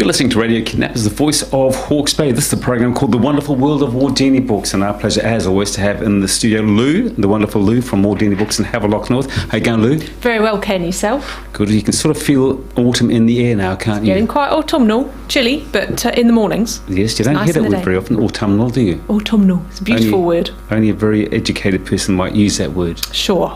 You're listening to Radio Kidnappers, the voice of Hawke's Bay. This is a program called The Wonderful World of Wardini Books, and our pleasure, as always, to have in the studio Lou, the wonderful Lou from Wardini Books in Havelock North. How you going, Lou? Very well, Ken. Yourself? Good. You can sort of feel autumn in the air now, can't you? Getting quite autumnal, chilly, but in the mornings. Yes, you don't nice hear that word very often, autumnal, do you? Autumnal. It's a beautiful word. Only a very educated person might use that word. Sure.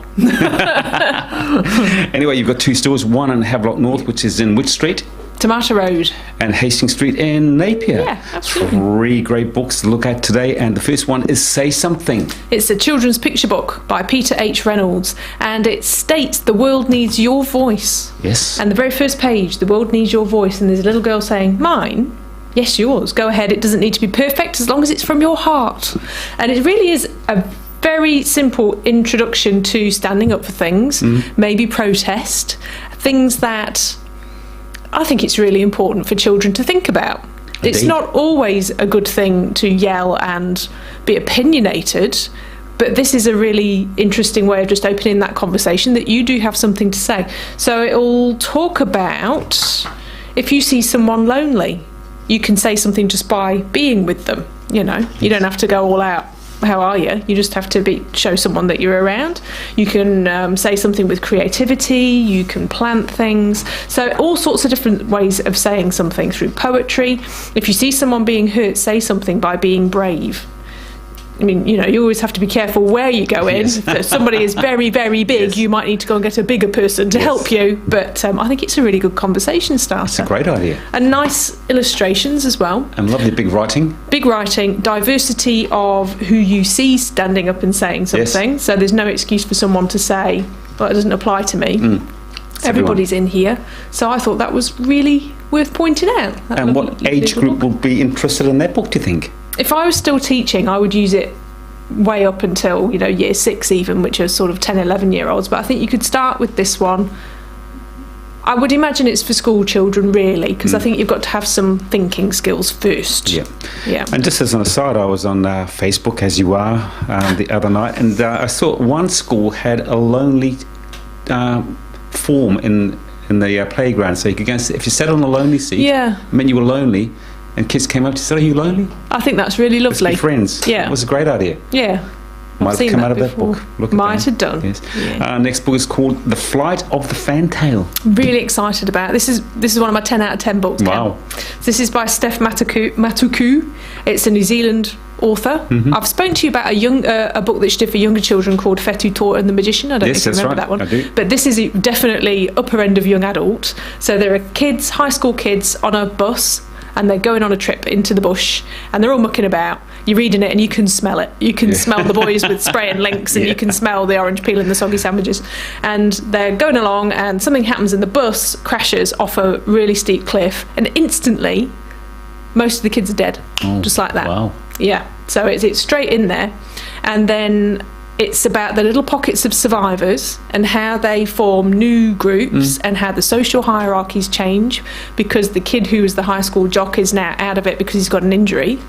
Anyway, you've got two stores, one in Havelock North, which is in which street? Tomato Road. And Hastings Street in Napier. Yeah, absolutely. Three great books to look at today, and the first one is Say Something. It's a children's picture book by Peter H. Reynolds, and it states the world needs your voice. Yes. And the very first page, the world needs your voice, and there's a little girl saying, mine? Yes, yours. Go ahead. It doesn't need to be perfect as long as it's from your heart. And it really is a very simple introduction to standing up for things, maybe protest, things that I think it's really important for children to think about. Indeed. It's not always a good thing to yell and be opinionated, but this is a really interesting way of just opening that conversation that you do have something to say. So it'll talk about if you see someone lonely, you can say something just by being with them. You know, you don't have to go all out. How are you? You just have to show someone that you're around. You can say something with creativity. You can plant things. So all sorts of different ways of saying something through poetry. If you see someone being hurt, say something by being brave. I mean, you know, you always have to be careful where you go in. Yes. If somebody is very, very big, yes, you might need to go and get a bigger person to help you. But I think it's a really good conversation starter. It's a great idea. And nice illustrations as well. And lovely big writing. Big writing, diversity of who you see standing up and saying something. Yes. So there's no excuse for someone to say, well, it doesn't apply to me. Everybody's in here. So I thought that was really worth pointing out. And what age group will be interested in that book, do you think? If I was still teaching, I would use it way up until, you know, year 6 even, which are sort of 10, 11-year-olds. But I think you could start with this one. I would imagine it's for school children, really, because I think you've got to have some thinking skills first. Yeah. And just as an aside, I was on Facebook, as you are, the other night, and I saw one school had a lonely form in the playground. So you could go and sit, if you sat on a lonely seat, it meant you were lonely. And kids came up to say, are you lonely? I think that's really lovely. Let's be friends. Yeah. It was a great idea. Yeah. Might have come out of that book. Might have done. Yes. Yeah. Next book is called The Flight of the Fantail. Really excited about it. This is one of my 10 out of 10 books. Wow. This is by Steph Matuku. It's a New Zealand author. I've spoken to you about a book that she did for younger children called Fetu Tor and the Magician. I don't know if you remember that one. I do. But this is definitely upper end of young adult. So there are kids, high school kids, on a bus, and they're going on a trip into the bush, and they're all mucking about. You're reading it and you can smell it. You can smell the boys with spray and links, and you can smell the orange peel and the soggy sandwiches. And they're going along, and something happens, and the bus crashes off a really steep cliff, and instantly most of the kids are dead. Just like that. Wow. Yeah, so it's straight in there. And then it's about the little pockets of survivors and how they form new groups and how the social hierarchies change, because the kid who was the high school jock is now out of it because he's got an injury,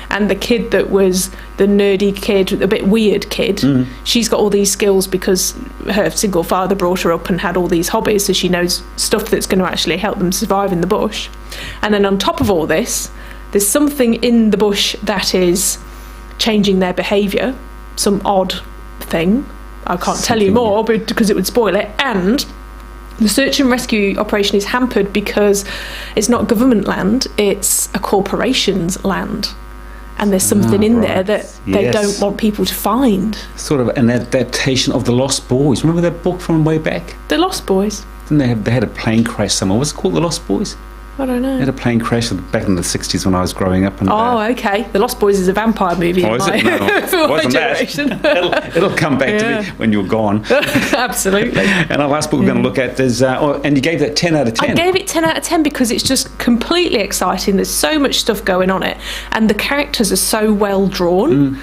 and the kid that was the nerdy kid, a bit weird kid, she's got all these skills because her single father brought her up and had all these hobbies, so she knows stuff that's going to actually help them survive in the bush. And then on top of all this, there's something in the bush that is changing their behaviour, some odd thing. I can't tell you more because it would spoil it. And the search and rescue operation is hampered because it's not government land, it's a corporation's land. And there's something in there that they don't want people to find. Sort of an adaptation of The Lost Boys. Remember that book from way back? The Lost Boys? Didn't they had a plane crash somewhere. What's it called, The Lost Boys? I don't know. They had a plane crash back in the 60s when I was growing up. And, okay. The Lost Boys is a vampire movie. Oh, is it? No, for my generation. It'll come back to me when you're gone. Absolutely. And our last book we're going to look at is, and you gave that 10 out of 10. I gave it 10 out of 10 because it's just completely exciting. There's so much stuff going on it, and the characters are so well drawn.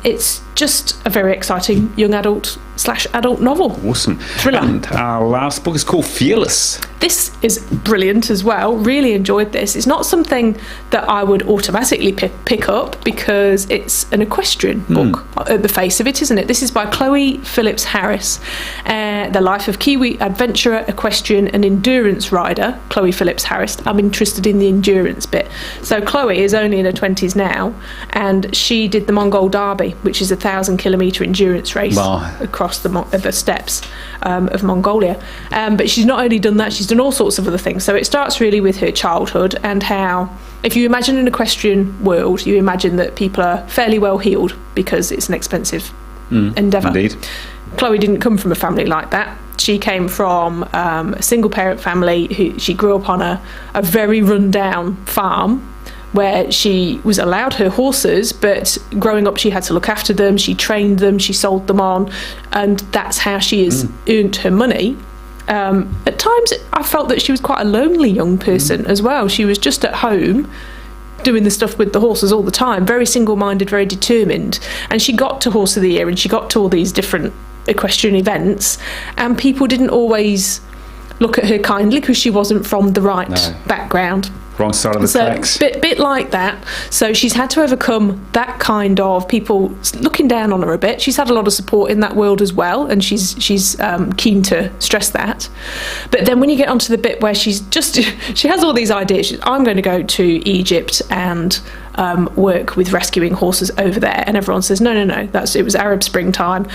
It's just a very exciting young adult children's/adult novel. Awesome. Thriller. And our last book is called Fearless. This is brilliant as well. Really enjoyed this. It's not something that I would automatically pick up because it's an equestrian book at the face of it, isn't it? This is by Chloe Phillips Harris. The life of Kiwi adventurer, equestrian and endurance rider, Chloe Phillips Harris. I'm interested in the endurance bit. So Chloe is only in her 20s now, and she did the Mongol Derby, which is a 1,000-kilometre endurance race across the steppes of Mongolia. But she's not only done that, she's done all sorts of other things. So it starts really with her childhood and how, if you imagine an equestrian world, you imagine that people are fairly well heeled because it's an expensive endeavour. Indeed. Chloe didn't come from a family like that. She came from a single parent family. She grew up on a very run-down farm where she was allowed her horses, but growing up she had to look after them, she trained them, she sold them on, and that's how she has earned her money. At times I felt that she was quite a lonely young person as well. She was just at home doing the stuff with the horses all the time, very single-minded, very determined, and she got to Horse of the Year and she got to all these different equestrian events, and people didn't always look at her kindly because she wasn't from the right background. Wrong side of the tracks. Bit like that. So she's had to overcome that kind of people looking down on her a bit. She's had a lot of support in that world as well, and she's keen to stress that. But then when you get onto the bit where she has all these ideas. I'm going to go to Egypt and work with rescuing horses over there, and everyone says no, it was Arab springtime,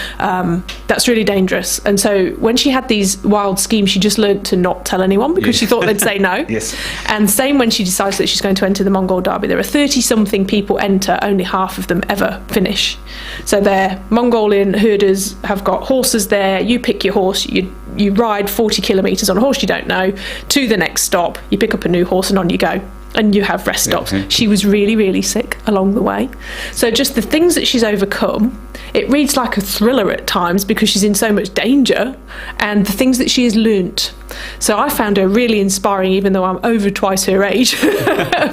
that's really dangerous. And so when she had these wild schemes, she just learned to not tell anyone because she thought they'd say no. Yes. And same when she decides that she's going to enter the Mongol Derby. There are 30-something people enter, only half of them ever finish. So their Mongolian herders have got horses there. You pick your horse, you ride 40 kilometres on a horse you don't know to the next stop, you pick up a new horse and on you go. And you have rest stops. She was really, really sick along the way. So just the things that she's overcome, it reads like a thriller at times because she's in so much danger, and the things that she has learnt. So I found her really inspiring, even though I'm over twice her age,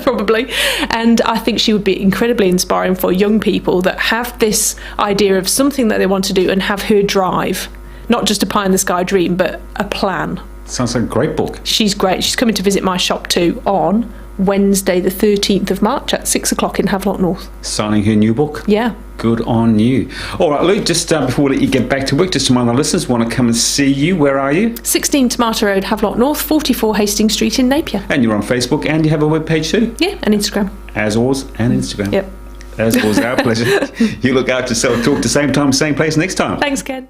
probably. And I think she would be incredibly inspiring for young people that have this idea of something that they want to do and have her drive. Not just a pie-in-the-sky dream, but a plan. Sounds like a great book. She's great. She's coming to visit my shop too on Wednesday the 13th of March at 6 o'clock in Havelock North. Signing her new book? Yeah. Good on you. All right, Luke, just before we let you get back to work, just to remind our listeners, want to come and see you, where are you? 16 Tomato Road, Havelock North, 44 Hastings Street in Napier. And you're on Facebook, and you have a webpage too? Yeah, and Instagram. As always, and Instagram. Yep. As always, our pleasure. You look out to yourself, talk to same time, same place next time. Thanks, Ken.